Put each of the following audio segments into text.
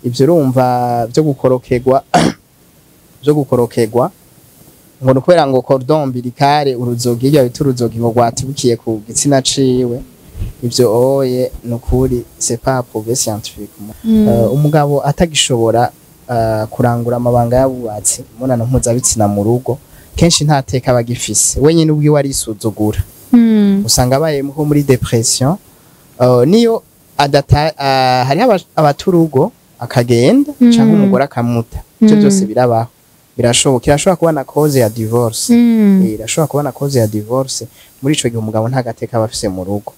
ivyo urumva byo gukorokerwa ngo nukwera ngo cordon umbilical uruzogi iryo bita uruzogi ngo rwatibukiye ku gitsina ciwe ivyo oye nukuri c'est pas prouvé scientifiquement. Umugabo atagishobora kurangura amabanga y'abubatsi umunano mpuzabitsina mu rugo kenshi ntateka bagifise wenyine ubwiwe arisuzugura. Usanga abaye muri depression niyo hari abaturugo akagenda cyangwa umugore akamuta. Ivyo byose birabaho, birashoboka. Irashobora kuba na cause ya divorce, irashobora kuba na cause ya divorce. Muri ico gihe umugabo ntagateka abafise mu rugo.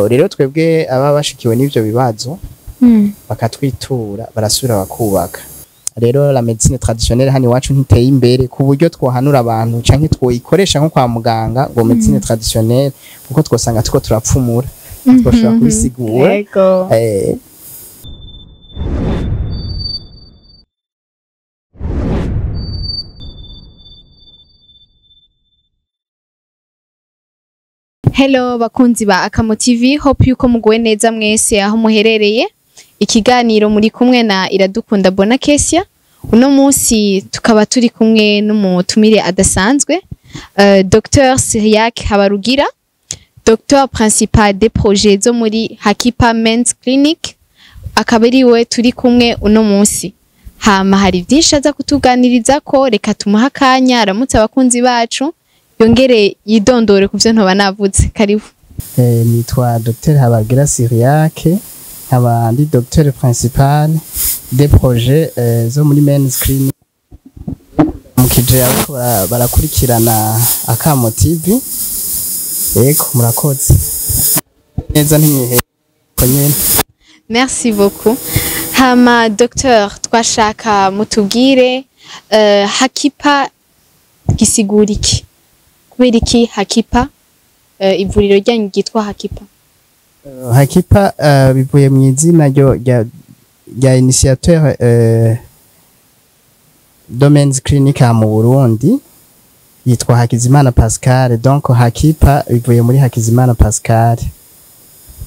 Rero twebwe aba bashikiwe n'ivyo bibazo bakatwitura barasubira bakubaka. Rero la médecine traditionnelle hani wacu ntiteye imbere ku buryo twohanura abantu canke twoyikoresha nko kwa muganga ngo médecine traditionnelle kuko twosanga tuko turapfumura twoshobora kubisigura. Hello bakunzi ba Akamo TV, hope yuko muguwe neza mwese aho muherereye. Ikiganiro muri kumwe na Iradukunda Bonakesia. Uno munsi tukaba turi kumwe n'umutumire adasanzwe, Dr Cyriaque Habarugira, Docteur principal des projets zo muri Hakipa Men's Clinic. Akaba ariwe turi kumwe uno munsi. Hama hari byinshi aza kutuganiriza ko, reka tumuha akanya aramutse abakunzi bacu yongere yidondore kuvyo ntoba navuze. Karibu. Nitwa Dr Habarugira Cyriaque, nkaba ndi Docteur principal des projets zo muri Men's Clinic. Mukije ariko barakurikirana Akamo TV. Yego murakoze. Neza ntimwihe konyene. Merci beaucoup. Hama Docteur, twashaka mutubwire Hakipa gisigura iki? Kubera iki Hakipa? Ivuriro ryanyu ryitwa Hakipa? Hakipa bivuye mu izina rya initiateur Domaines Clinic mu Burundi yitwa Hakizimana Pascal. Donc Hakipa bivuye muri Hakizimana Pascal.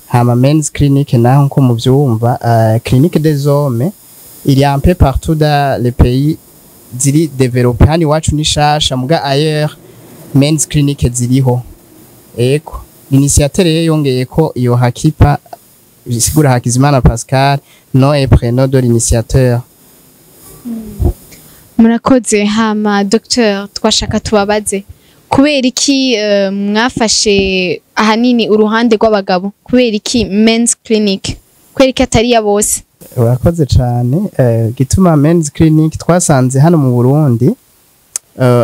Hama Men's Clinic naho nko muvyumva clinique des hommes il y a un peu partout dans les pays ziri développé. Hani wacu ni shasha muga ailleurs Men's Clinic ziriho. Eko initiateur yongeye ko iyo Hakipa bisigura Hakizimana Pascal no est prénom de l'initiateur. Murakoze. Hama Docteur, twashaka tubabaze kubera iki mwafashe ahanini uruhande rw'abagabo? Kubera iki Men's Clinic? Kubera iki atari ya bose? Urakoze cyane. Gituma Men's Clinic twasanze hano mu Burundi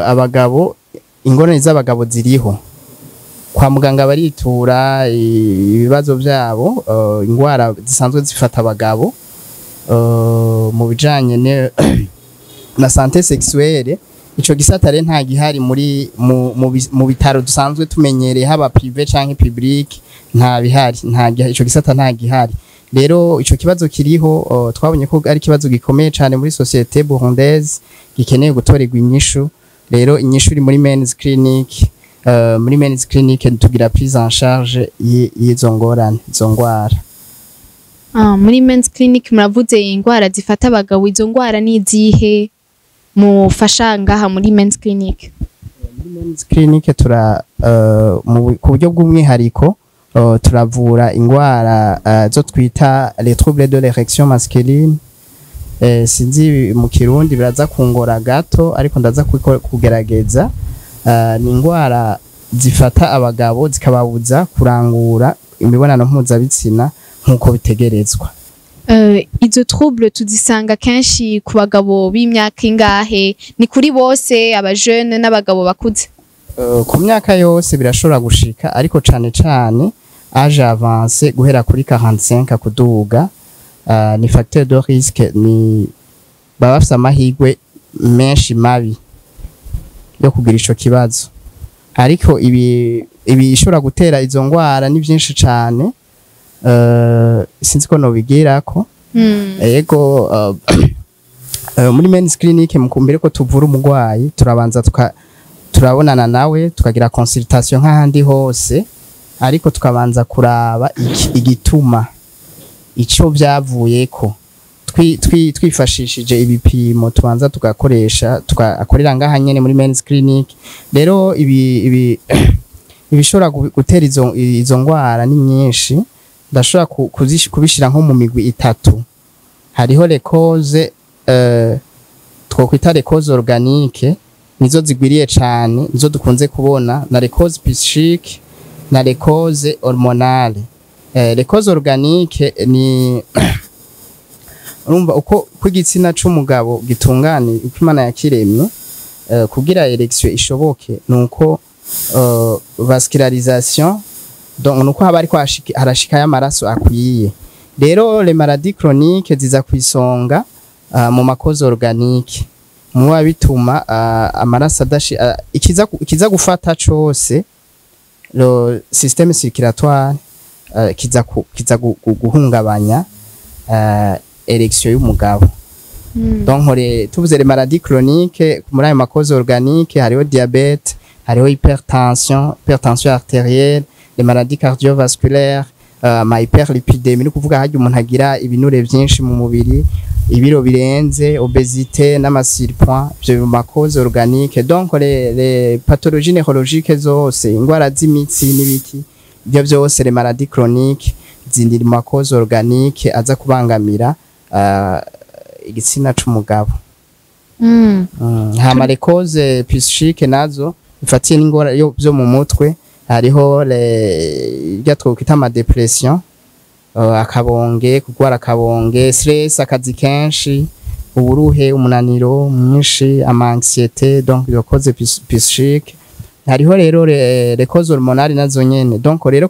abagabo, ingorane z'abagabo ziriho kwa muganga, baritura ibibazo byabo, ingwara zisanzwe zifata abagabo mu bijanye na santé sexuelle. Ico gisata re nta gihari mu bitaro dusanzwe tumenyereye, haba privé canke public, nta bihari, nta gihari ico gisata, nta gihari. Rero ico kibazo kiriho, twabonye ko ari kibazo gikomeye cyane muri société burundaise gikeneye gutorerwa inyishu. Rero inyishu iri muri Men's Clinic. Muri Men's Clinic tugira prise en charge y'izo ngorane, izo ngwara. Muri Men's Clinic muravuze ingwara zifata abagabo, izo ngwara ni izihe mufasha ngaha muri Men's Clinic? Muri Men's Clinic ku buryo bw'umwihariko turavura ingwara zo twita les troubles de l'érection masculine. Sinzi mu Kirundi biraza kungora gato ariko ndaza kugerageza. Ni ingwara zifata abagabo zikababuza kurangura imibonano mpuzabitsina nkuko bitegerezwa. Izo trouble tuzisanga kenshi ku bagabo b'imyaka ingahe? Ni kuri bose, abajeune n'abagabo bakuze? Ku myaka yose birashobora gushika, ariko cane cane age avance guhera kuri 45 kuduga. Ni facteur de risque, ni baba bafise amahirwe menshi mabi yo kugira ico kibazo. Ariko ibi ishobora gutera izo ngwara ni byinshi cane. Sinzi ko nobigirako. Yego muri Men's Clinic mukumbere ko tuvura umugwayi turabanza turabonana nawe tukagira consultation nk'ahandi hose, ariko tukabanza kuraba igituma ico byavuye ko twifashishije ibipimo tubanza tugakoresha tugakorera ngaha nyene muri men's clinic. Rero ibi ibishobora gutera izo ngwara ni nyinshi, ndashobora kubishira nko mu migwi itatu. Hariho les causes twokwita les causes organiques, nizo zigwiriye cyane, nizo dukunze kubona, na les causes psychiques na les causes hormonales. Les causes organiques ni urumva uko kw'igitsina c'umugabo gitungane, uko Imana yakiremye, kugira erection ishoboke nuko vascularisation, donc nuko haba ariko harashika y'amaraso akwiye. Rero les maladies chroniques ziza kwisonga mu makoze organique, muba bituma amaraso ikiza gufata cose le système circulatoire kiza guhungabanya erection y'umugabo. Donc tuvuze les maladies chroniques muri ayo makoze organique hariho diabète, hariho hypertension artérielle, les maladies cardiovasculaires, ma hyperlipidémie, ni kuvuga haje umuntu agira ibinure byinshi mu mubiri, ibiro birenze, obésité n'amasurpoids, byo makoze organique. Donc les pathologies neurologiques zose, ingwara z'imitsi n'ibiki, ibyo byose les maladies chroniques zindira makoze organique aza kubangamira igitsina c'umugabo. Hama les causes psychiques nazo ifatiye n'ingora yo byo mu mutwe, hariho twita ama depression, akabonge, kugwara akabonge, stress, akazi kenshi, uburuhe, umunaniro mwinshi, ama anxiété, donc les causes psychiques. Hariho rero les causes hormonales nazo nyene. Donc rero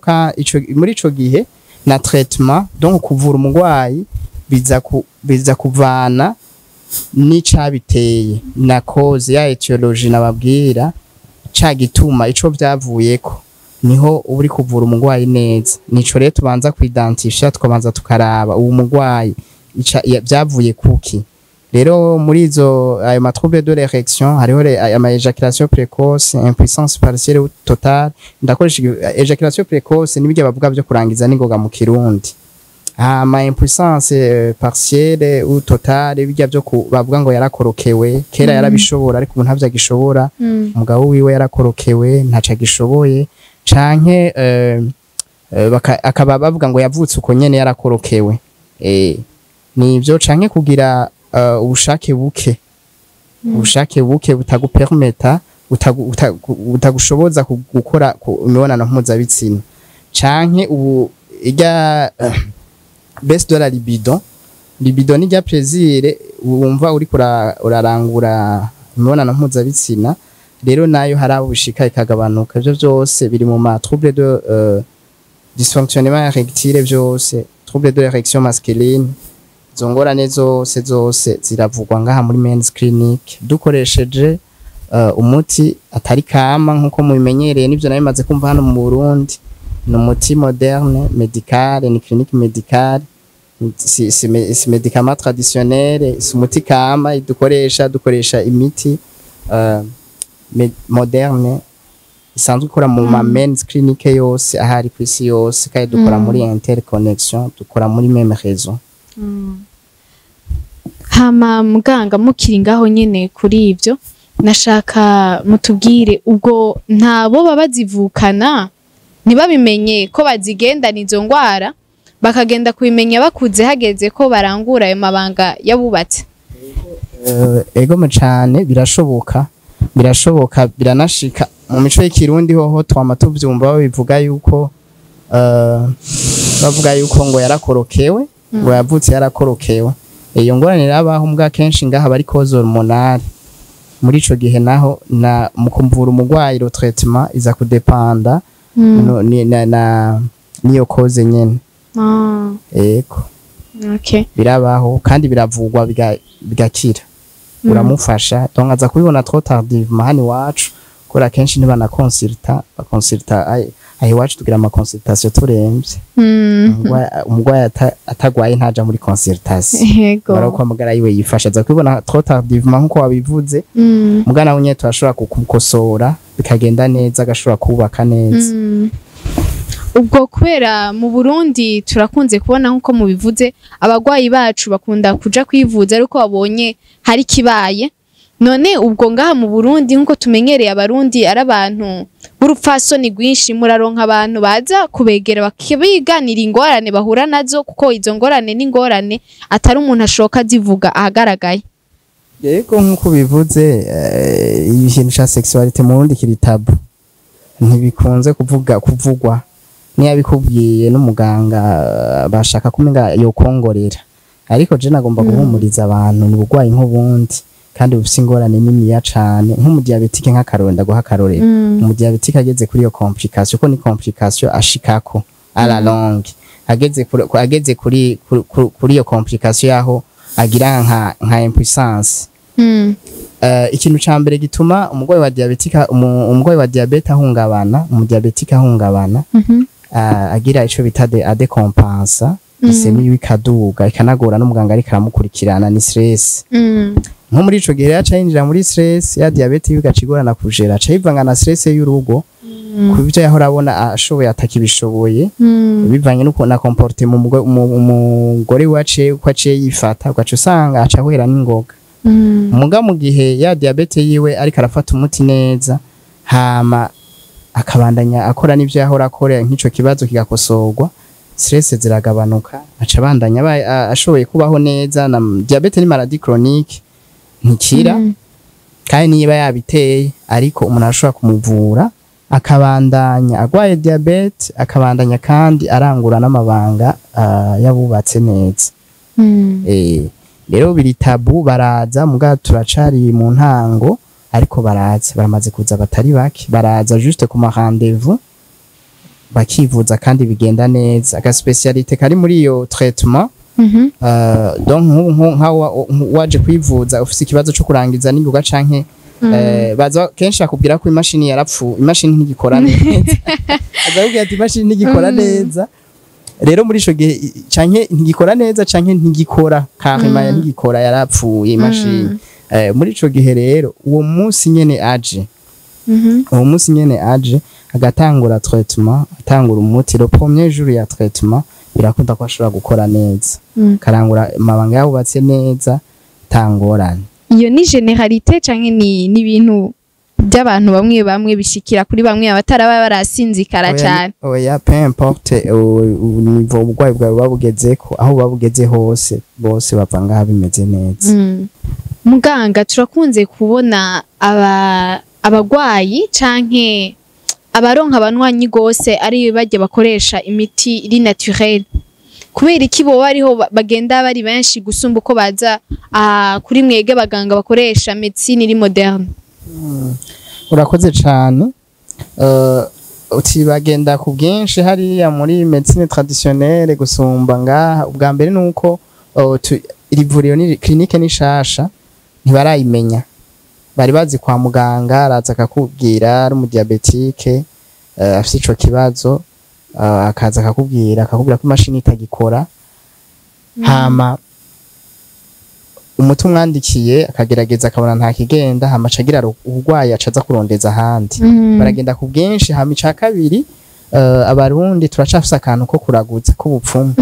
muri ico gihe na traitement, donc kuvura umugwayi biza kuvana n'icabiteye na cause ya etiologie nababwira ca gituma ico vyavuyeko, niho uri kuvura umugwayi neza. Nico rero tubanza kwidentifisha, tukabanza tukaraba uwo mugwayi byavuye kuki. Rero muri izo ayo ma trouble de l'érection hariho ama éjaculation précoce, impuissance partielle ou totale. Ndakoresha éjaculation précoce nibyo bavuga byo kurangiza n'ingoga mu Kirundi. Ama impuissance partielle ou totale bijya byo bavuga ngo yarakorokewe, kera yarabishobora ariko ubu ntavyagishobora, umugabo wiwe yarakorokewe ntaca gishoboye, canke akaba bavuga ngo yavutse uko nyene yarakorokewe. Nivyo, canke kugira ubushake buke butagupermeta, butagushoboza gukora imibonano mpuzabitsina, canke ubu ijya baisse de la libido ni rya plaisir wumva uri urarangura imibonano mpuzabitsina. Rero nayo harabo bishika ikagabanuka. Byo byose biri mu ma trouble de dysfonctionnement érectile, byose trouble de l'érection masculine. Zongorane zose ziravugwa ngaha muri men's clinic dukoresheje umuti atari kama nkuko mubimenyereye, nivyo nayo maze kumva hano mu Burundi. No muti moderne médical, ni clinique médicale, si médicament traditionnel, si muti kama dukoresha imiti moderne isanzwe ikora mu men's clinic yose ahari ku isi yose, kandi dukora muri interconnection, dukora muri même réseau. Hama muganga mukiri ngaho nyene kuri ivyo, nashaka mutubwire ubwo ntabo babazivukana ntibabimenye ko bazigendana izo ngwara, bakagenda kubimenya bakuze hageze ko barangura ayo mabanga yabubatse. Ego cyane birashoboka biranashika mu mico y'ikirundi hoho twama tuvyumva babivuga yuko bavuga yuko ngo yarakorokewe, ngo yavutse yarakorokewe. Iyo ngorane rabaho mbwa kenshi ngaha bari cause hormonale. Muri ico gihe naho na mukumvura umugwayi ro traitement iza kudepanda niyo cause nyene. Eko. Okay. Birabaho kandi biravugwa bigakira. Uramufasha, donc aza kubibona trop tardivement hani wacu, kora kenshi ntibana consulta ayi wacu tugira ama consultation turemvye. Umugwayi atagwaye ntaja muri consultation. Barako amagara yiwe yifasha, aza kubibona trop tardivement nkuko wabivuze. Mugana unye twashobora kukukosora bikagenda neza, agashobora kubaka neza. ubwo kubera mu Burundi turakunze kubona nkuko mubivuze abagwayi bacu bakunda kuja kwivuza ariko babonye hari kibaye none ubwo ngaha mu Burundi nkuko tumenyereye abarundi ari abantu b'urupfasoni rwinshi muraronka abantu baza kubegera bakibiganira ingorane bahura nazo kuko izo ngorane n'ingorane atari umuntu ashoka zivuga ahagaragaye. Yego nkuko bivuze ikintu ca sexualité mu Burundi kiri tabu ntibikunze kuvugwa niya bikubwiye n'umuganga bashaka kumenga yokongorera ariko je nagomba guhumuriza abantu ni bugwayi nk'ubundi kandi bufise ingorane niniya cane nk'umudiabetike nk'akaronda guha karorero umudiabetike ageze kuri iyo complication ko ni complication ashikako à la longue ageze kuri iyo complication yaho agira nka impuissance ikintu ca mbere gituma umugwayi wa diabetike umugwayi wa diabete ahungabana umudiabetike ahungabana agira ico bita adecompensa isemi bikaduga ikanagora n'umuganga ariko aramukurikirana ni stress nko muri ico gihe yaca yinjira muri stress ya diabete bigacigorana kujera aca yivanga na stress y'urugo kubyo yahora abona ashoboye atakibishoboye bivanye nuko na comportement umugore wace ko aciye yifata ugaca usanga aca ahwera n'ingoga muga mu gihe ya diabete yiwe ariko arafata umuti neza hama akabandanya akora n'ivyo yahora akora nk'ico kibazo kigakosorwa stress ziragabanuka aca bandanya ashoboye kubaho neza na diabete ni maladie chronique ntikira kandi niba yabiteye ariko umuntu ashobora kumuvura akabandanya agwaye diabete akabandanya kandi arangura n'amabanga yabubatse neza rero biri tabu baraza muga turacari mu ntango ariko baraza baramaze kuza batari bake baraza juste ku ma rendez-vous bakivuza kandi bigenda neza aga specialité kari muri iyo traitement donc waje kwivuza ufise ikibazo cyo kurangiza n'ingoga canke baza kenshi akubwira ko imashini yarapfu imashini ntigikora neza azakubwira ati imashini ntigikora neza rero muri ico gihe canke ntigikora neza canke ntigikora carrément ntigikora yarapfuye imashini muri ico gihe rero uwo munsi nyene aje agatangura traitement atangura umuti le premier jour ya traitement birakunda ko ashobora gukora neza karangura amabanga yabubatse neza tangorane iyo ni generalité canke ni ibintu by'abantu bamwe bishikira kuri bamwe abataraba barasinzikara cyane oya peu importe niveau ubugwayi bwawe babugezeko aho babugeze hose bose bavanga bimeze neza muganga turakunze kubona abagwayi canke abaronka abanwanyi gose ari bajye bakoresha imiti iri naturelle kubera iki bo bariho bagenda bari benshi gusumba uko baza kuri mwege baganga bakoresha medicine iri moderne urakoze cyane uti bagenda ku bwinshi hariya muri medicine traditionnelle gusumba ngaha ubwa mbere nuko iri vuriro ni clinique nishasha ntibarayimenya bari bazi kwa muganga araza akakubwira ari umudiabetike afite ico kibazo akaza akakubwira ko imashini itagikora hama umuti umwandikiye akagerageza akabona nta kigenda hama acagira urwaye acaza kurondeza ahandi baragenda ku bwinshi hama ica kabiri abarundi turacafise akantu ko kuraguza k'ubupfumu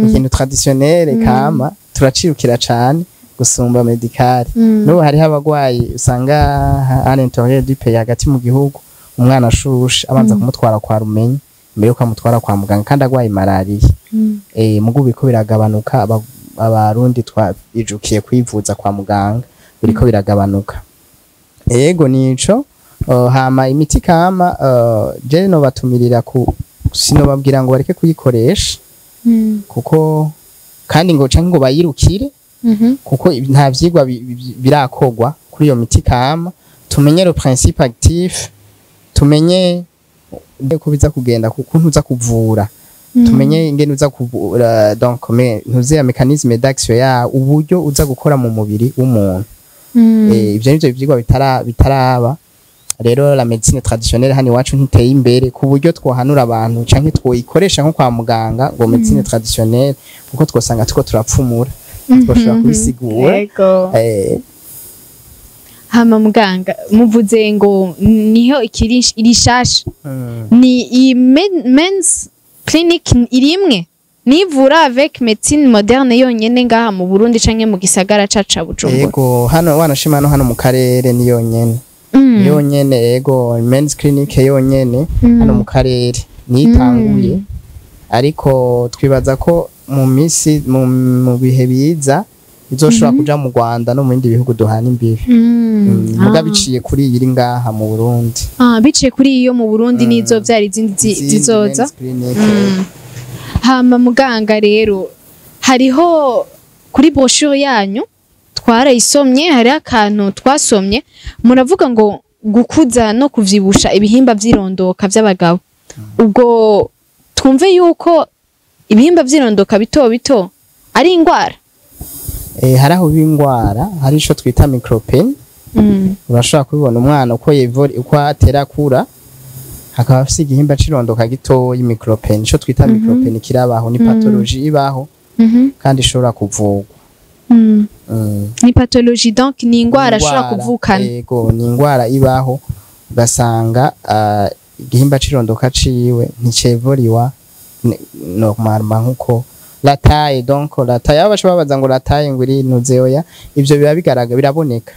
ikintu traditionnel kama turacirukira cane gusumba medical n'ubu hariho abagwayi usanga à l'intérieur du pays hagati mu gihugu umwana ashushe abanza kumutwara kwa rumenyi mbere yuko amutwara kwa muganga kandi agwaye malaria mugu biko biragabanuka abarundi twabijukiye kwivuza kwa muganga biriko biragabanuka yego nico hama imiti kama je no batumirira sino babwira ngo bareke kuyikoresha kuko kandi ngo canke ngo bayirukire kuko nta vyigwa birakogwa kuri iyo miti kama tumenye le principe actif tumenye ko biza kugenda kuko ntuza kuvura tumenye ingene uza kuvura donc ntuze ya mécanisme d'action ya uburyo uza gukora mu mubiri w'umuntu ivyo nivyo vyigwa bitaraba rero la médecine traditionnelle hani wacu ntiteye imbere ku buryo twohanura abantu canke twoyikoresha nko kwa muganga ngo médecine traditionnelle kuko twosanga tuko turapfumura twoshobora kubisigura hama muganga muvuze ngo niho irishasha ni men's clinique irimwe nivura avec médecine moderne yonyene ngaha mu Burundi canke mu gisagara caca Bujumbura. Yego hano wanashima hano mu karere ni yonyene. Yonyene yego men's clinic yonyene hano mu karere nitanguye. Ariko twibaza ko mu misi mu bihe biza izoshobora kuja mu Rwanda no mu bindi bihugu duhana imbibi. Muga biciye kuri iri ngaha mu Burundi. Biciye kuri iyo mu Burundi nizo vyari izindi zizoza. Hama muganga rero hariho kuri brochure yanyu twarayisomye hari akantu twasomye muravuga ngo gukuza no kuvyibusha ibihimba vyirondoka vy'abagabo. Ubwo twumve yuko ibihimba vyirondoka bito bito ari ingwara. Haraho b'ingwara hari ico twita micropene. Urashobora kubibona umwana uko atera kura hakaba afise igihimba cirondoka gito y'imicropene ico twita micropene kirabaho ni pathologie ibaho kandi ishobora kuvugwa. Ni pathologie donc ni ingwara ashobora kuvukana. Yego ni ingwara ibaho ugasanga igihimba cirondoka ciwe nticevuriwa normalement nkuko la taille donc la taille aba babaza ngo la taille ngo iri nuzeoya ivyo biba bigaraga biraboneka.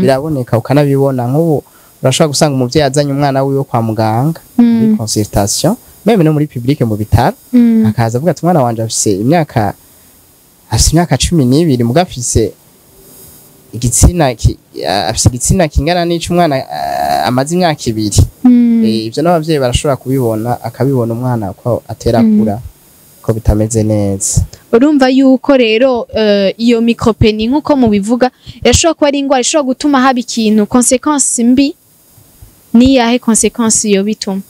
Biraboneka ukanabibona nk'ubu urashobora gusanga umuvyeyi azanye umwana wiwe kwa muganga muri consultation meme no muri public mu bitaro akaza avuga ati umwana wanje afise imyaka 12 mugafise igitsina afise igitsina kingana n'ico umwana amaze imyaka 2. Ivyo n'abavyeyi barashobora kubibona akabibona umwana ko atera kura ko bitameze neza. Urumva yuko rero iyo micropene nkuko mubivuga yashobora kuba ari ingwara ishobora gutuma haba ikintu consequence mbi ni yahe consequence yo bituma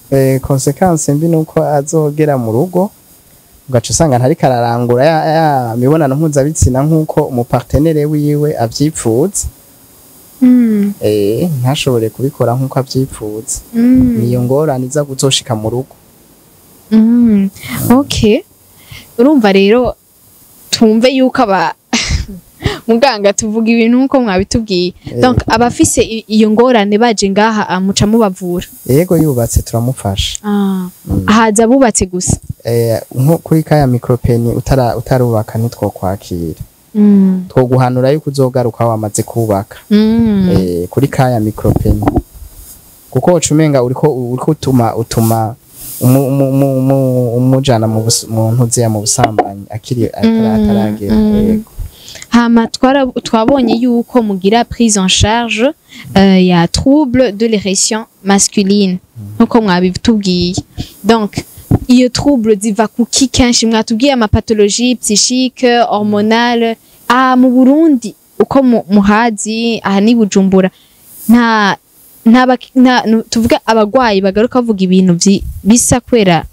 consequence mbi nuko azogera mu rugo ugaca usanga ntari kararangura ya mibonano mpuzabitsina nkuko umupartenere wiwe avyipfuza. Ntashobore kubikora nkuko avyipfuza. Niyo ngorane iza guzoshika mu rugo. Okay urumva rero tumve yuko muganga tuvuga ibintu nkuko mwabitubwiye. Donc abafise iyo ngorane baje ngaha amuca mubavura. Yego yubatse turamufasha. Haza bubatse gusa. Nko kuri kaya micropene utarubaka nitwo kwakira. Twoguhanura yuko uzogaruka wamaze kubaka. Kuri kaya micropene kuko ucumenga uriko utuma umujana mu ntuze mu busambanyi akiri ataragera. Yego hama twabonye yuko mugira prise en charge ya trouble de l'érection masculine nkuko mwabitubwiye. Donc iyo trouble ziva kuki kenshi mwatubwiye ama pathologie psychique hormonale mu Burundi uko muhazi aha ni Bujumbura nta tuvuga abagwayi bagaruka bavuga ibintu bisa kwera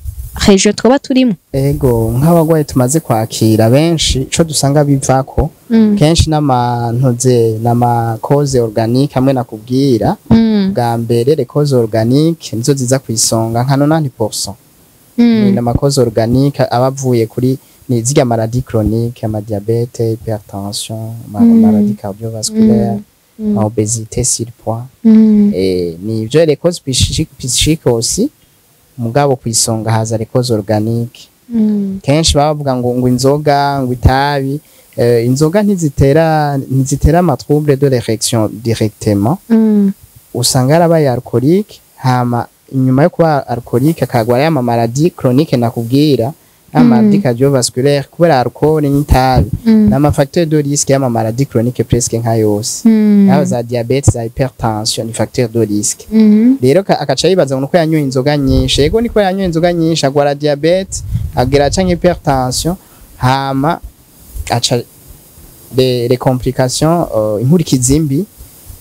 region twaba turimo. Ego nk'abagwayi tumaze kwakira benshi ico dusanga bivako kenshi n'amantuze n'ama cause organique hamwe nakubwira bwa mbere les causes organiques nizo ziza kwisonga nka 90%. Ni n'ama cause organique abavuye kuri ni zirya maladie chronique ama diabete hypertension maladie cardiovasculaire obésité surpoids. Ni ivyo les causes psychiques aussi mugabo kwisonga haza les causes organiques. Kenshi bavuga ngo inzoga ngo itabi inzoga ntizitera ama trouble de l'érection directement. Usanga arabaye alcoolique hama inyuma yo kuba alcoolique akagwara ya maladie chronique nakubwira maladie cardiovasculaire kubera alcool n'itabi n'ama facteur de risque ya maladie chronique presque nka yose. Naho za diabete za hypertension ni facteur de risque. Rero akaca yibaza ngo yanyoye inzoga nyinshi. Yego niko yanyoye inzoga nyinshi agwara diabete agera canke hypertension hama aca les complications inkurikizi mbi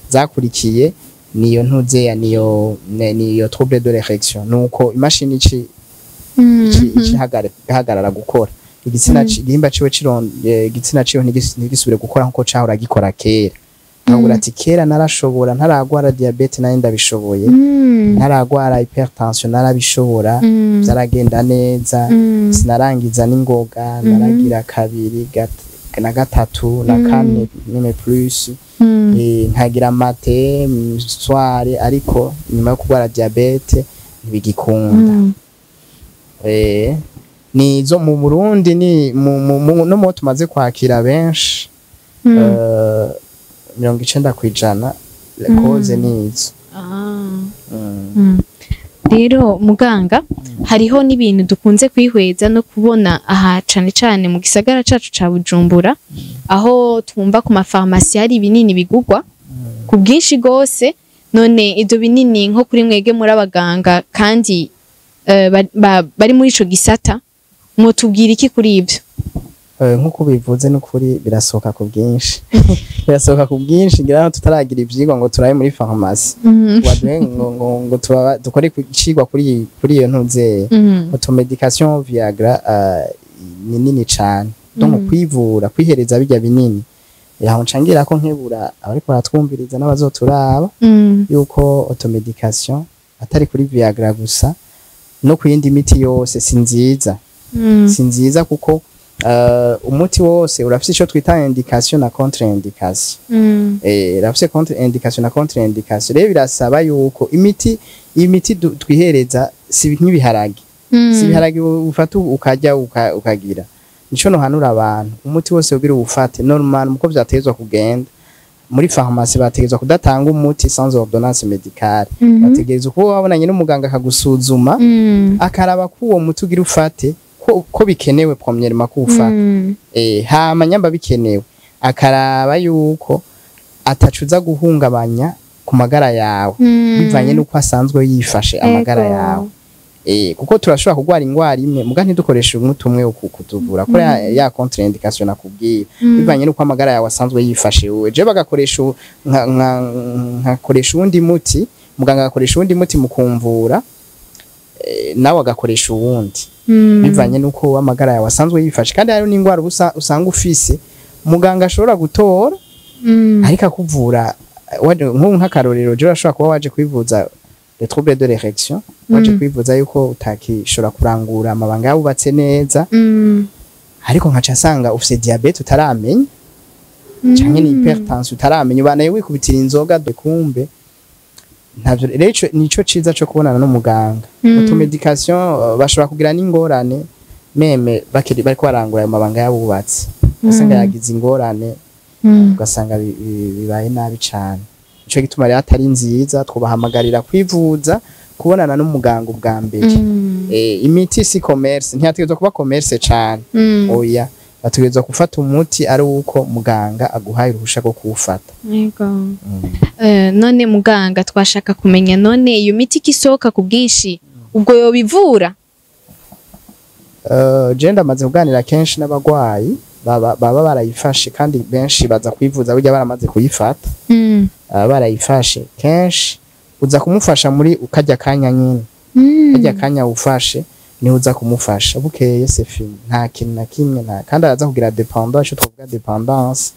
zakurikiye niyo ntuze ya niyo trouble de l'érection nuko imashini hagarara gukora igihimba ciwe igitsina ciwe ntigisubire gukora nkuko cahora gikora kera. Nkabura ati kera narashobora ntaragwara diabete nayo ndabishoboye ntaragwara hypertension narabishobora byaragenda neza sinarangiza n'ingoga naragira kabiri na gatatu na kane nime plus nkagira mate soir ariko nyuma yo kugwara diabete ntibigikunda. nizo mu Burundi ni no mu tumaze kwakira benshi 90% koze nizo. Rero muganga hariho n'ibintu dukunze kwihweza no kubona aha cane cane mu gisagara cacu ca Bujumbura aho twumva ku mafarmasi hari ibinini bigugwa ku bwinshi gose, none ivyo binini nko kuri mwege muri abaganga kandi bari muri ico gisata mutubwira iki kuri ivyo? Nkuko bivuze n'ukuri birasohoka ku bwinshi birasohoka ku bwinshi ngira tutaragira ivyigwa ngo turaye muri pharmacy waduhe ngo dukore icigwa kuri iyo ntuze automedication Viagra ni nini cane donc kwivura kwihereza bijya binini yaho ncangira ko nkebura abariko baratwumviriza n'abazoturaba yuko automedication atari kuri Viagra gusa no kuyindi miti yose sinziza kuko umuti wose urafise ico twita indication na contre-indication. Urafise contre-indication na contre-indication. Rero birasaba yuko imiti twihereza si nk'ibiharage. Si biharage ufata ukarya ukagira. Nico no hanura abantu. Umuti wose ugira ufate normal muko vyatezwa kugenda. Muri pharmacie bategezwa kudatanga umuti sans ordonnance médicale. Bategezwa ko wabonanye n'umuganga akagusuzuma akaraba ko uwo muti ugira ufate ko bikenewe premièrement kufata hama nyamba bikenewe akaraba yuko atacuza guhungabanya ku magara yawe bivanye nuko asanzwe yifashe amagara yawe kuko turashobora kugwara ingwara imwe muga ntidukoresha umuti umwe kutuvura ko ya contre-indication nakubwiye bivanye nuko amagara yawe asanzwe yifashe wewe je bagakoresha nkakoresha undi muti muganga agakoresha undi muti mukumvura nawe agakoresha uwundi bivanye nuko amagara yawe asanzwe yifashe kandi hari n'ingwara usanga ufise muganga ashobora gutora ariko akuvura nk'akarorero je urashobora kuba waje kwivuza les troubles de l'érection waje kwivuza yuko utakishobora kurangura amabanga yabubatse neza ariko nkaca asanga ufise diabete utaramenya canke ni hypertension utaramenya ubanaye wikubitira inzoga kumbe ntavyo rero nico ciza cyo kubonana n'umuganga automedication bashobora kugira n'ingorane meme bariko barangura ayo mabanga yabubatse ugasanga yagize ingorane ugasanga bibaye nabi cane ico gituma rero atari nziza twubahamagarira kwivuza kubonana n'umuganga ubwa mbere imiti si commerce ntiyategezwa kuba commerce cane oya bategezwa gufata umuti ari uko muganga aguhaye uruhusha rwo kuwufata. Yego. None muganga twashaka kumenya none iyo miti kisohoka ku bwinshi ubwo yo bivura? Je ndamaze kuganira kenshi n'abagwayi baba barayifashe kandi benshi baza kwivuza burya baramaze kuyifata. Barayifashe kenshi uza kumufasha muri ukajya kanya nyine. Kajya kanya ufashe ni uza kumufasha bukeye c'est fini nta kintu na kimwe na kandi araza kugira dépendance cyo twavuga dépendance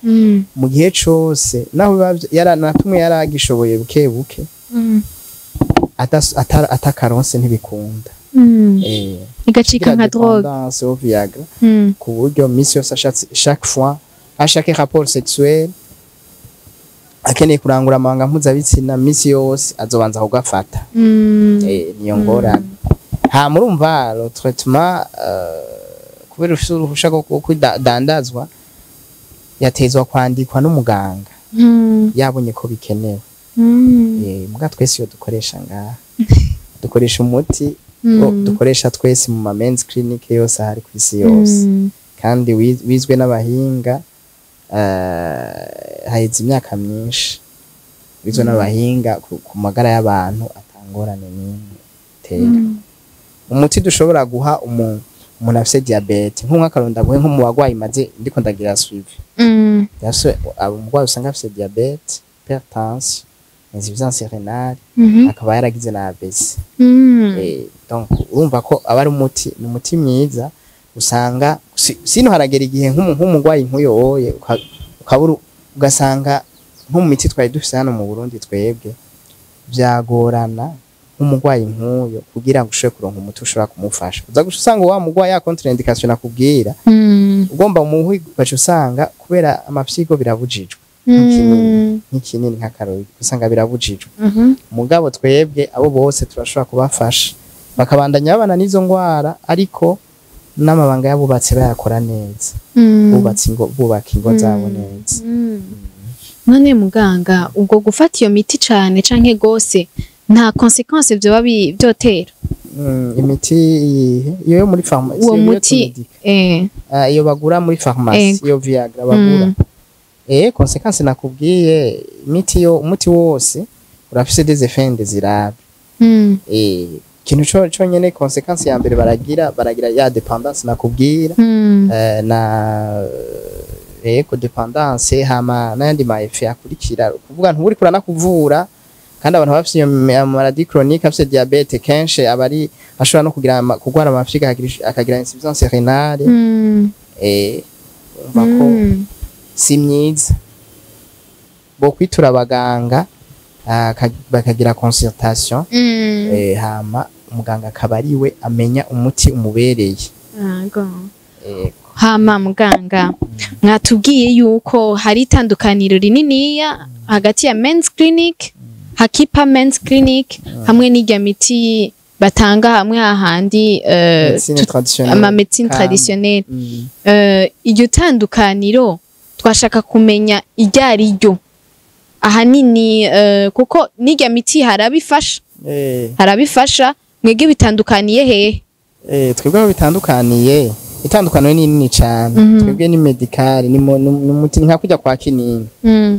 mu gihe cyose naho natumwe yaragishoboye buke atakaronse ntibikunda igacika nka drogue au Viagra ku buryo miss yose chaque fois à chaque rapport sexuel akeneye kurangura amabanga mpuzabitsina miss yose azobanza kugafata niyo ngorane ha murumva le traitement kubera uruhusha rwo kwidandazwa yatezwa kwandikwa n'umuganga yabonye ko bikenewe muga twese yo dukoresha ngaha dukoresha umuti dukoresha twese mu men's clinic yose hari ku isi yose kandi wizwe n'abahinga haheze imyaka myinshi wizwe n'abahinga ku magara y'abantu atangorane n'imwe tera umuti dushobora guha umuntu afise diabete nk'akaronda guhe nko mu bagwayi maze ndiko ndagira suivi yaso umugwayi usanga afise diabete hypertension insuffisance rénale akaba yaragize na ABC donc urumva ko abari umuti mwiza usanga sino haragera igihe nk'umugwayi nkuyo oye ukaburu ugasanga nko mu miti twari dufise hano mu Burundi twebwe byagorana nk'umugwayi nkuyo kugira ngo ushobore kuronka umuti ushobora kumufasha uza gusanga wa mugwayi ya contre-indication nakubwira ugomba umuhi bacu usanga kubera amafyigo birabujijwe nk'ikinini nk'akarori usanga birabujijwe mugabo twebwe abo bose turashobora kubafasha bakabandanya babana n'izo ngwara ariko n'amabanga yabubatse bayakora neza bubaka ingo zabo neza. None muganga ubwo gufata iyo miti cane canke gose nta consequences vyoba vyotera? Imiti iyo muri pharmacie uwo muti iyo bagura muri pharmacie iyo Viagra bagura consequences nakubwiye imiti yo umuti wose urafise des effets indésirables. Kintu cyo nyene consequences ya mbere baragira ya dependance nakubwira na dependance hama n'andi ma effet akurikira kuvuga nturi kurana kuvura kandi abantu bafite maladie chronique afite diabete kenshi abari ashobora no kugira kugwara amafyiga akagira insuffisance rénale bako si myiza bo kwitura abaganga bakagira consultation hama umuganga akabariwe amenya umuti umubereye. Hama muganga mwatubwiye yuko hari itandukaniro rininiya hagati ya men's clinic hakipa men's clinic hamwe n'irya miti batanga hamwe hahandi ama medicine traditionnelle. Iryo tandukaniro twashaka kumenya iryari ryo ahanini kuko n'irya miti harabifasha mwege bitandukaniye hehe? Twebwe bitandukaniye itandukaniro ni nini cyane. Twebwe ni medical ni muti nka kujya kwa kinini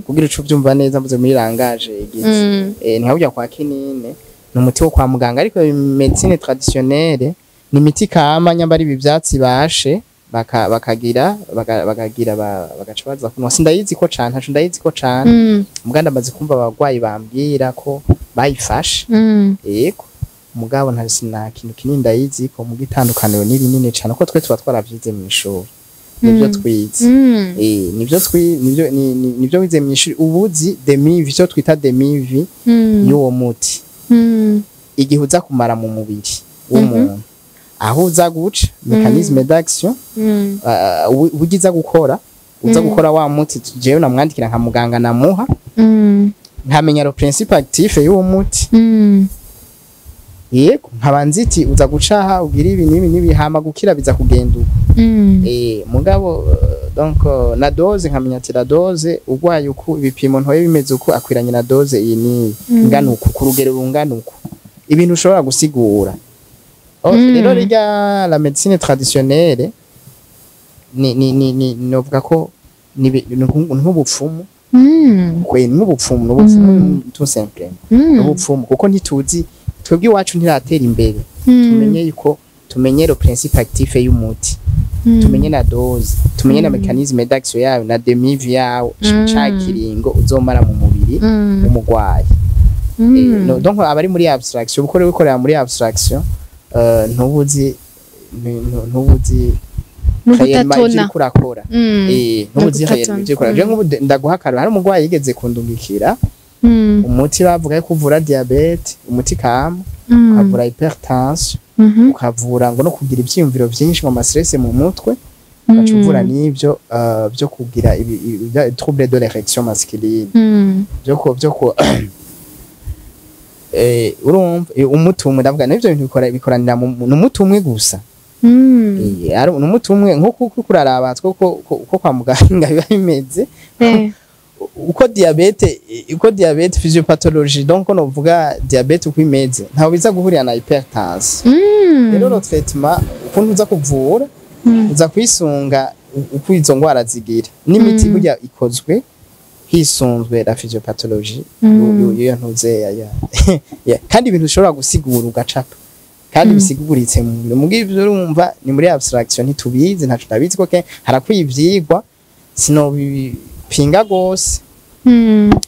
kugira ucu byumva neza mvuze muri langage igize nka kujya kwa kinini ni umuti wo kwa muganga ariko medicine traditionnelle ni miti kama nyambari ibyatsi bashe bakagira bagacabaza kuno sindayizi ko cyane ntacu ndayizi ko cyane muganda amaze kumva abagwayi bambwira ko bayifashe yego mugabo nta kintu kinini ndayizi ko mu gitandukaniro ni binini cyane ko twe tuba twaravyize mu ishuri nibyo twize nibyo wize mu ishuri ubuzi demi-vie cyo twita demi-vie y'uwo muti igihe uza kumara mu mubiri w'umuntu aho uza guca mécanisme d'action ugiza gukora uza gukora wa muti jewe namwandikira nka muganga namuha nkamenya le principe actif y'uwo muti yego nkabanziti uza gucaha ugira ibi nibi hama gukira biza kugenda mugabo donc na dose nkamenya ati la dose ugwaye uku ibipimo ntoye bimeze uku akwiranye na dose iyi ni ngana uku ku rugero rungana uku ibintu ushobora gusigura. Rero rya la médecine traditionnelle ni novuga ko ni nk'ubupfumu n'ubupfumu tout simple n'ubupfumu kuko ntituzi twebwe iwacu ntiratera imbere tumenye yuko tumenye le principe actif y'umuti tumenye na dose tumenye na mécanisme d'action yayo na demi-vie yawo cakiringo uzomara mu mubiri umugwayi. Donc abari muri abstraction uko rero bikorera muri abstraction ntubuzi nubutatona kurakora ntubuzi hayeri kurakora je nk'ubu ndaguhakara hari umugwayi yigeze kundungikira umuti bavuga ko uvura diabete umuti kama ukavura hypertension ukavura ngo no kugira ibyiyumviro byinshi mu stress mu mutwe ukavura n'ibyo byo kugira trouble de l'érection masculine byo ko urumva umuti umwe ndavuga n'ibyo bintu bikoranira mu muti umwe gusa ari umuti umwe nko kuraraba ko kwa muganga biba bimeze uko diabete physiopathologie donc on vuga diabete uko imeze ntaho biza guhurira na hypertension. Rero no traitement ukuntu uza kuvura uza kwisunga uko izo ngwara zigira n'imiti burya ikozwe hisunzwe la physiopathologie yo ntuze ya kandi ibintu ushobora gusigura ugacapa kandi bisiguritse mu bw'ibyo urumva ni muri abstraction ntitubizi ntacu ndabizi ko harakwiye ivyigwa sino pinga gose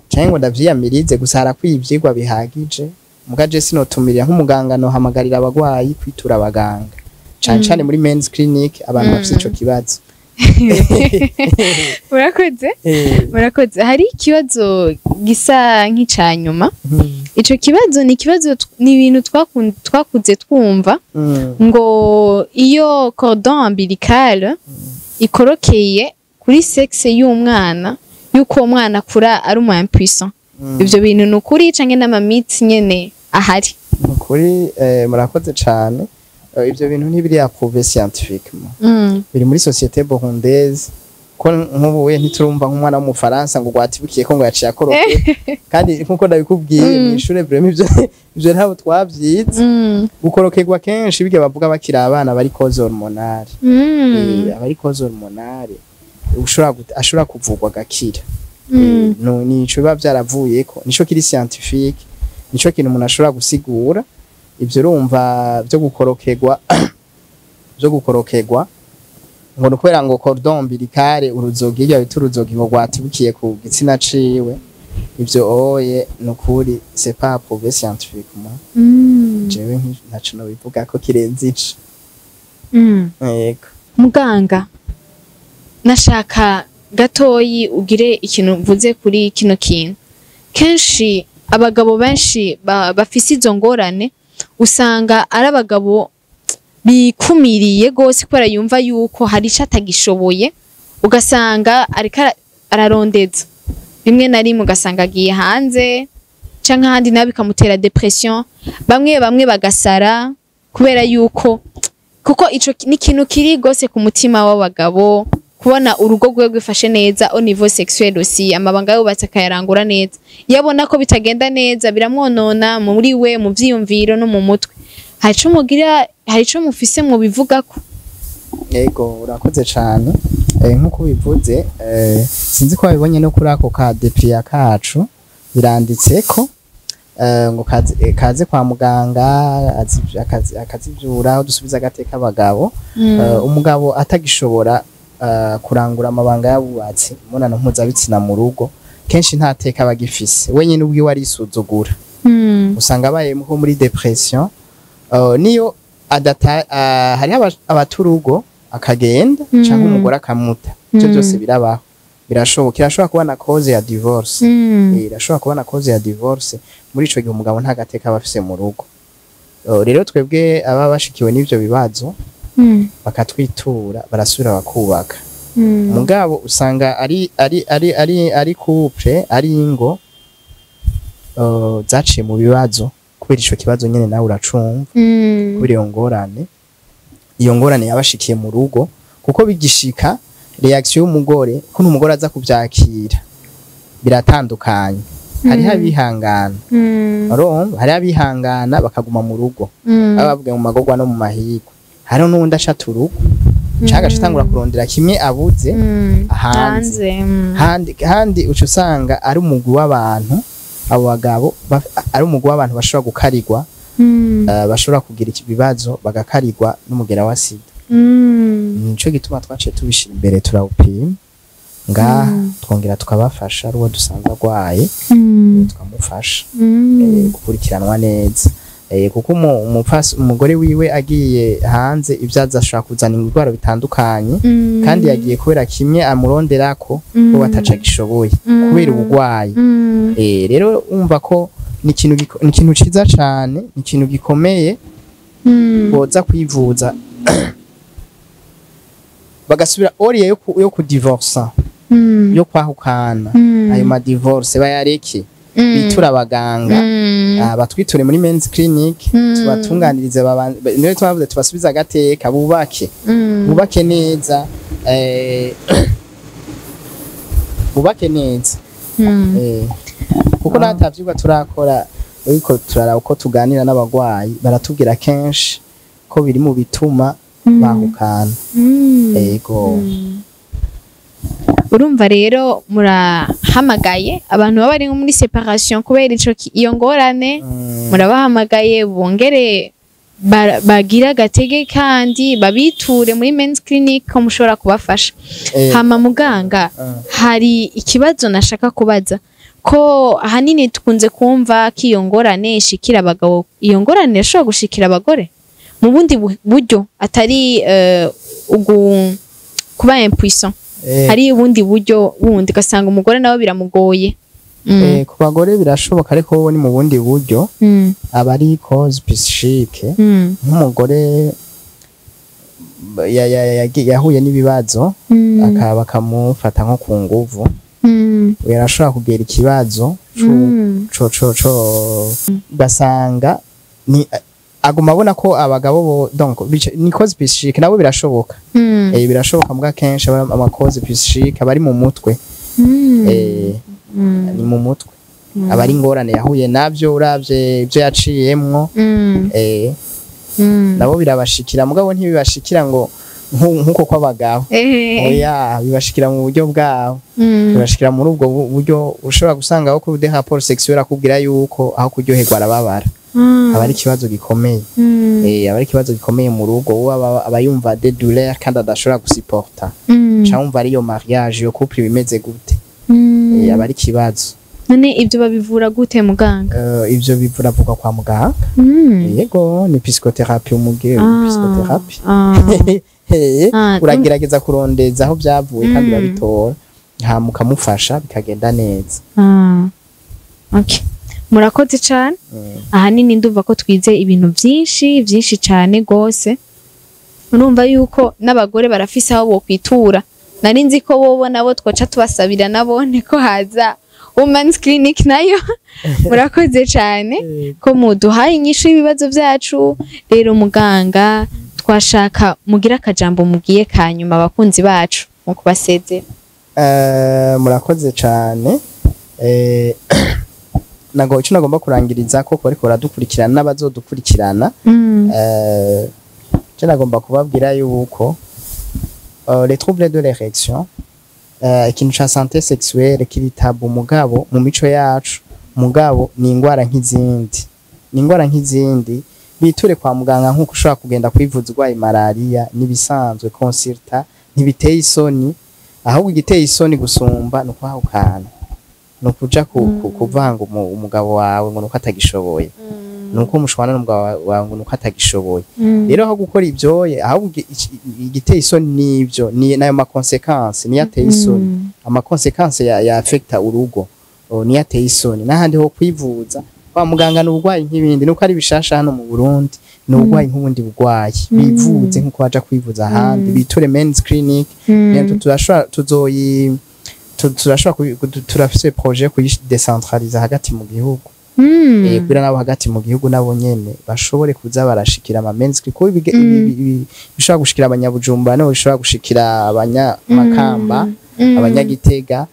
cyangwa ndavyiyamirize gusa harakwiye ivyigwa bihagije mugaje sino tumirira nk'umuganga no hamagarira abagwayi kwitura abaganga cyane muri men's clinic abantu bafite ico kibazo. Murakoze hari ikibazo gisa nk'icanyuma ico kibazo ni kibazo ni ibintu twakuze twumva ngo iyo cordon umbilical ikorokeye kuri sexe y'umwana yuko umwana kura ari umu impuissant ivyo bintu nukuri canke n'amamitsi nyene ahari? Ukuri murakoze cyane. Ibyo bintu ntibiri approuvé scientifiquement. Biri muri société burundaise ko nk'ubu we ntiturumva nk'umwana w'umufaransa ngo gwatibukiye ko ngo yaciye akoroke kandi nkuko ndabikubwiye mu ishure vraiment ivyo ntabwo twavyize. Gukorokerwa kenshi bige bavuga bakiri abana bari cause hormonale. Abari cause hormonale ashobora kuvugwa gakira. No nico biba vyaravuyeko nico kiri scientifique nico kintu umuntu ashobora gusigura. Ivyo urumva byo gukorokerwa ngo nukwera ngo cordon umbilical uruzogi iyo bita uruzogi ngo gwatibukiye ku gitsina ciwe. Ivyo oye nukuri c'est pas approuvé scientifiquement. Jewe ntaco no bivuga ko kirenze ico. Yego muganga, nashaka gatoyi ugire ikintu mvuze kuri kino kintu. Kenshi abagabo benshi bafise izo ngorane usanga ari abagabo bikumiriye gose kubera yumva yuko hari ico atagishoboye, ugasanga ariko ararondeza rimwe na rimwe ugasanga agiye hanze canke ahandi nawe bikamutera depression. Bamwe bagasara kubera yuko kuko ico ni ikintu kiri gose ku mutima w'abagabo, kubona urugo rwe rwifashe neza au niveau sexuel aussi, amabanga yubatse akayarangura neza. Yabona ko bitagenda neza biramwonona muri we, mu vyiyumviro no mu mutwe. Hari ico mufise mu bivugako? Yego urakoze cyane. Nkuko bivuze sinzi ko babibonye no kuri ako ka depria kacu biranditseko ngo kaze kwa muganga akazivyura dusubiza agateka abagabo. Umugabo atagishobora kurangura amabanga yabubatse umunano mpuzabitsina mu rugo kenshi ntateka bagifise wenyine ubwi wari isuzugura. Usanga abaye muri depression. Niyo hari abaturugo akagenda cyangwa umugore akamuta. Cyo byose birabaho, irashobora kuba na cause ya divorce. Irashobora kuba na cause ya divorce. Muri ico gihe umugabo nta gateka abafise mu rugo. Rero twebwe aba bashikiwe n'ivyo bibazo bakatwitura barasubira bakubaka. Mugabo usanga ari couple ari ingo zaciye mu bibazo kubera ico kibazo nyene nawe uracumva. Kubera iyo ngorane yabashikiye mu rugo kuko bigishika reaction y'umugore ko n'umugore aza kuvyakira biratandukanye. Hari abihangana hari abihangana bakaguma mu rugo abavuga mu magogwa no mu mahirwe. Hari n'undi ashata urugo caga shitangura kurondera kimwe abuze hanze uco usanga ari umugwi w'abantu. Abo bagabo ari umugwi w'abantu bashobora gukarirwa, bashobora kugira ibibazo bagakarirwa n'umugera wa sida. Nico gituma twaciye tubishira imbere turawupima ngaha twongera tukabafasha ari uwo dusanze arwaye tukamufasha gukurikiranwa neza. Kuko umugore wiwe agiye hanze ivyaza ashaka kuzana indwara bitandukanye kandi yagiye kubera kimwe amuronderako bo bataca gishoboye kubera ubugwayi. Rero umva ko ni ikintu ciza cane, ni ikintu gikomeye boza kwivuza bagasubira oriye yo kudivorsa yo kwahukana. Ayo ma divorce bayareke bitura abaganga batwiture muri men's clinic tubatunganirize niyo twavuze tubasubiza agateka bubake neza bubake neza. Kuko natavyuga turakora ariko turara uko tuganira n'abagwayi baratubwira kenshi ko biri mu bituma bahukana. Yego urumva rero murahamagaye abantu baba bari muri separation kubera iyo ngorane, murabahamagaye bongere bagira gatege kandi babiture muri men's clinic ko mushobora kubafasha. Hama muganga, hari ikibazo nashaka kubaza ko ahanini tukunze kumva ko iyo ngorane ishikira abagabo, iyo ngorane ishobora gushikira abagore mu bundi buryo atari kuba impuissant. Hari ubundi buryo bundi gasanga umugore nawe biramugoye. Ku bagore birashoboka ariko bo ni mu bundi buryo abari cause psychique. Nk'umugore yahuye n'ibibazo bakamufata nko ku nguvu, yarashobora kugera ikibazo basanga ni aguma abona ko abagabo bo donc ni cause psychique nabo birashoboka birashoboka mbwa kenshi ama cause psychique abari mu mutwe ni mu mutwe abari ngorane yahuye navyo uravye ivyo yaciyemwo nabo birabashikira mugabo ntibibashikira ngo nkuko kw'abagabo oya bibashikira mu buryo bwabo bibashikira muri ubwo buryo ushobora gusanga aho kuri des rapports sexuels akubwira yuko aho kuryoherwa arababara abari kibazo gikomeye abari kibazo gikomeye mu rugo abayumva de douleur kandi adashobora gusiporta cyangwa ariyo mariage yo couple bimeze gute abari kibazo none ibyo babivura gute muganga ibyo bivura vuga kwa muganga yego ni psychotherapie umugire psychotherapie uragerageza kurondeza aho byavuye kandi babitora mukamufasha bikagenda neza okay murakoze cyane ahanini ndumva ko twize ibintu byinshi cyane gose urumva yuko n'abagore barafise aho bo kwitura nari nzi ko bobo nabo twoca tubasabira nabone ko haza women's clinic nayo murakoze cyane ko muduhaye inyishu y'ibibazo byacu rero muganga twashaka mugira akajambo mugiye kanyuma abakunzi bacu mu kubasezera murakoze cyane nago icyo nagomba kurangiriza ko bariko baradukurikirana n'abazodukurikirana cyo nagomba kubabwira yuko les troubles de l'érection ikintu ca santé sexuelle kiritabu mugabo mu mico yacu mugabo ni ingwara nk'izindi biture kwa muganga nkuko ushobora kugenda kwivuza urwaye malaria nibisanzwe consulta ntibiteye isoni ahubwo igiteye isoni gusumba no kwahukana no kuja kuvanga umugabo wawe ngo nuko atagishoboye nuko umushwana n'umugabo wawe ngo nuko atagishoboye rero aho gukora ibyoye ahubwo igiteye isoni nivyo ni nayo ma consequence ni yateye isoni ama consequence ya affecta urugo ni yateye isoni n'ahandi ho kwivuza kwa muganga n'ubugwayi nk'ibindi nuko ari bishasha hano mu Burundi n'ubugwayi nk'ubundi bugwayi bivuze nkuko baja kwivuza ahandi biture men's clinic nento turafise projet ku decentraliza hagati mu gihugu kugira nabo hagati mu gihugu nabo nyene bashobore kuza barashikira ama men's clinic ko bishobora gushikira abanyabujumbura no bishobora gushikira abanyamakamba abanyagitega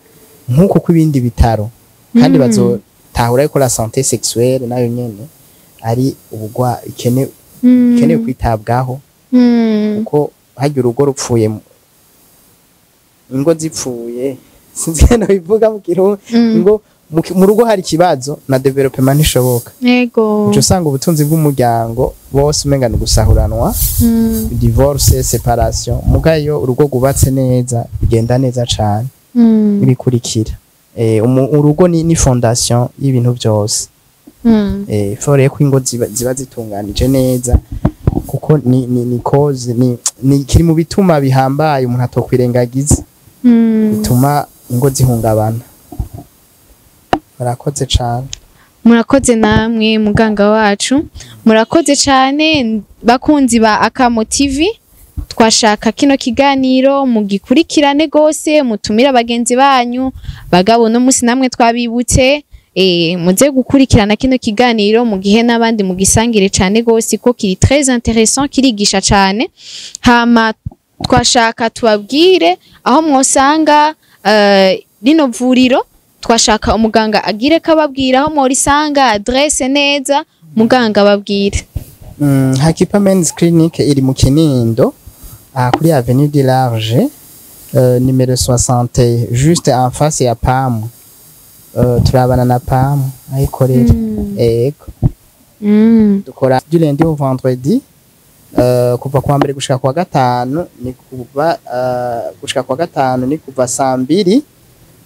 nkuko kwibindi bitaro kandi bazotahura yuko la santé sexuelle nayo nyene ari ubugwa ikene kwitabwaho kuko hagira urugo rupfuye ingo zipfuye sinzena bivuga mu kirundi ngo mu rugo hari kibazo na development nishoboka yego uco sanga ubutunzi bw'umuryango bose umenga gusahuranwa divorce separation mugayo urugo gubatse neza bigenda neza cyane ibikurikira urugo ni fondation y'ibintu byose fore ko ingo ziba zitunganije neza kuko ni cause ni kiri mu bituma bihambaye umuntu atokwirengagiza bituma ingo zihungabana murakoze cyane murakoze namwe muganga wacu murakoze cyane bakunzi ba Akamo TV twashaka kino kiganiro mugikurikirane gose mutumira abagenzi banyu bagabo no musi namwe twabibutse muze gukurikirana kino kiganiro mu gihe n'abandi mugisangire cyane gose ko kiri très intéressant kirigisha cyane hama twashaka tubabwire aho mwosanga rino vuriro twashaka umuganga agire kababwira aho morisanga adresse neza muganga babwire Hakipa Men's Clinic iri mu Kinindo kuri Avenue du Large numéro 60 juste en face ya PAM turabana na PAM ayikorera ego dukora du lundi au vendredi kuva kwa mbere gushika kwa gatanu ni kuva gushika kwa gatanu ni kuva saa 2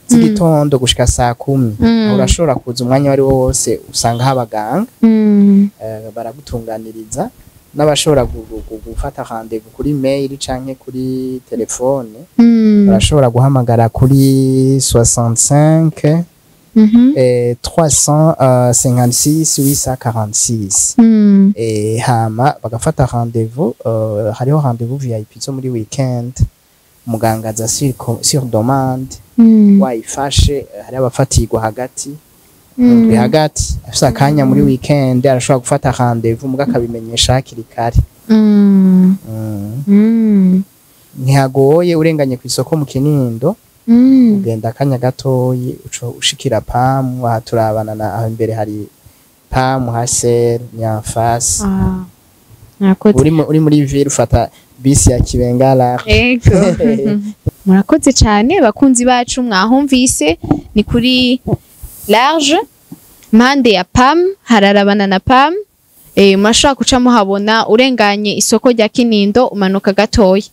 z'igitondo gushika saa 10 urashobora kuza umwanya wari wose usanga habaganga baragutunganiriza n'abashobora gufata rendez-vous kuri mail canke kuri telefone barashobora guhamagara kuri 65 356 846 hama bagafata rendez-vous hariho rendez-vous VIP zo muri weekend muganga za sur demande wayifashe hari abafatirwa hagati ndwi hagati afise akanya muri weekend arashobora gufata rendez-vous muga akabimenyesha hakiri kare. Ntihagoye urenganye ku isoko mu Kinindo ugenda akanya gatoyi ushikira PAM aha turabana na aho imbere hari PAM Hasel Nyafasi. Uri muri ville ufata bisi ya Kibengala. Murakoze cyane bakunzi bacu mwahumvise ni kuri large mpande ya PAM hararabana na PAM. Murashobora kuca muhabona urenganye isoko rya Kinindo umanuka gatoya.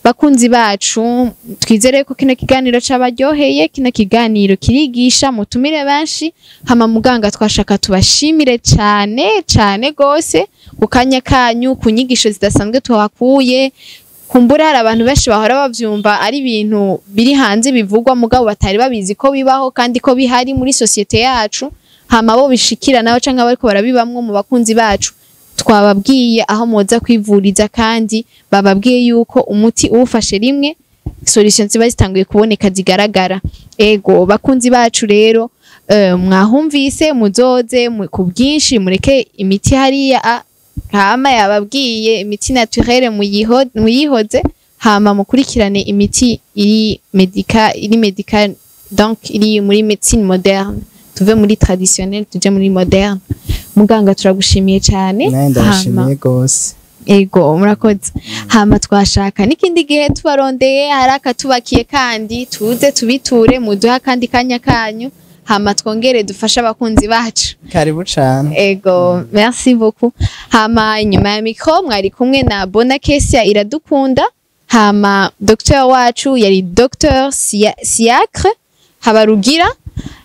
Bakunzi bacu twizere ko kino kiganiro cabaryoheye, kino kiganiro kirigisha mutumire benshi. Hama muganga twashaka tubashimire cyane gose kukanya kanyu kunyigisho zidasanzwe twakuye. Kumbura hari abantu benshi bahora bavyumva ari ibintu biri hanze bivugwa mugabo batari babizi ko bibaho kandi ko bihari muri societe yacu. Hama bo bishikira naho canke bariko barabibamwo mu bakunzi bacu twababwiye aho moza kwivuriza kandi bababwiye yuko umuti uwufashe rimwe solution ziba zitanguye kuboneka zigaragara. Ego bakunzi bacu rero mwahumvise muzoze ku bwinshi mureke imiti hariya hama yababwiye imiti naturelle muyihoze hama mukurikirane imiti iri medical donc iri muri médecine moderne tuve muri traditionnel tuje muri moderne. Muganga turagushimiye cyane. Ndashimiye gose. Ego murakoze. Hama twashaka nikindi gihe tubarondeye haraka tubakiye kandi tuze tubiture muduha kandi kanya kanyu hama twongere dufasha abakunzi bacu. Karibu cyane. Ego merci beaucoup. Hama inyuma ya micro mwari kumwe na Bonakesia Iradukunda. Hama docteur wacu yari Dr Siacre Habarugira.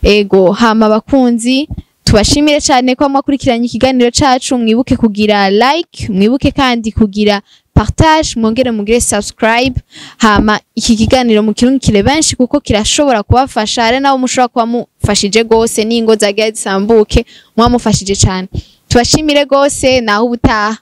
Ego hama bakunzi tubashimire cyane ko mwakurikiranye ikiganiro cacu. Mwibuke kugira like, mwibuke kandi kugira partage, mwongere mugire subscribe. Hama iki kiganiro mukirungikire benshi kuko kirashobora kubafasha ari nawo mushobora kuba mufashije gose n'ingo zagiye zisambuke mwamufashije cyane. Tubashimire gose naho ubutaha.